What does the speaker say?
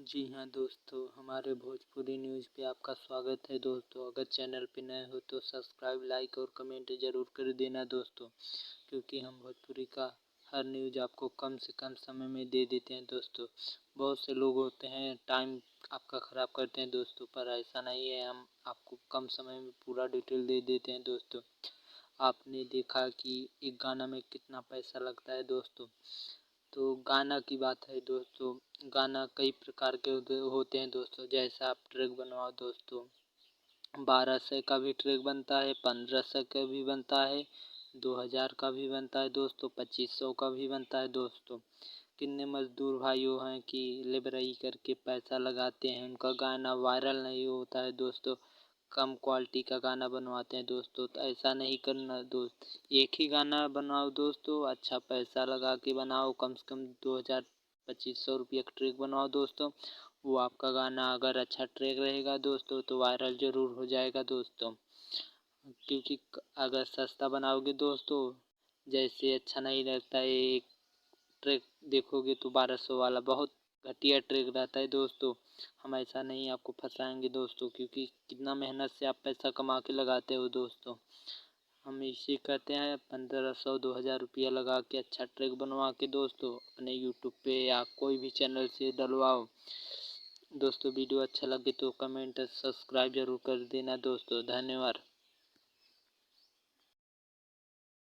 जी हाँ दोस्तों, हमारे भोजपुरी न्यूज़ पे आपका स्वागत है दोस्तों। अगर चैनल पे नए हो तो सब्सक्राइब, लाइक और कमेंट ज़रूर कर देना दोस्तों, क्योंकि हम भोजपुरी का हर न्यूज़ आपको कम से कम समय में दे देते हैं दोस्तों। बहुत से लोग होते हैं टाइम आपका ख़राब करते हैं दोस्तों, पर ऐसा नहीं है, हम आपको कम समय में पूरा डिटेल दे देते हैं दोस्तों। आपने देखा कि एक गाना में कितना पैसा लगता है दोस्तों। तो गाना की बात है दोस्तों, गाना कई प्रकार के होते हैं दोस्तों। जैसे आप ट्रैक बनवाओ दोस्तों, 1200 का भी ट्रैक बनता है, 1500 का भी बनता है, 2000 का भी बनता है दोस्तों, 2500 का भी बनता है दोस्तों। कितने मजदूर भाइयों हैं कि लेबराई करके पैसा लगाते हैं, उनका गाना वायरल नहीं होता है दोस्तों। कम क्वालिटी का गाना बनवाते हैं दोस्तों, तो ऐसा नहीं करना दोस्त। एक ही गाना बनाओ दोस्तों, अच्छा पैसा लगा के बनाओ, कम से कम 2000 2500 रुपये का ट्रैक बनवाओ दोस्तों। वो आपका गाना अगर अच्छा ट्रैक रहेगा दोस्तों तो वायरल ज़रूर हो जाएगा दोस्तों। क्योंकि अगर सस्ता बनाओगे दोस्तों, जैसे अच्छा नहीं लगता है, एक ट्रैक देखोगे तो 1200 वाला बहुत घटिया ट्रैक रहता है दोस्तों। हम ऐसा नहीं आपको फंसाएंगे दोस्तों, क्योंकि कितना मेहनत से आप पैसा कमा के लगाते हो दोस्तों। हम इसे कहते हैं 1500 2000 रुपया लगा के अच्छा ट्रैक बनवा के दोस्तों अपने यूट्यूब पे या कोई भी चैनल से डलवाओ दोस्तों। वीडियो अच्छा लगे तो कमेंट सब्सक्राइब जरूर कर देना दोस्तों। धन्यवाद।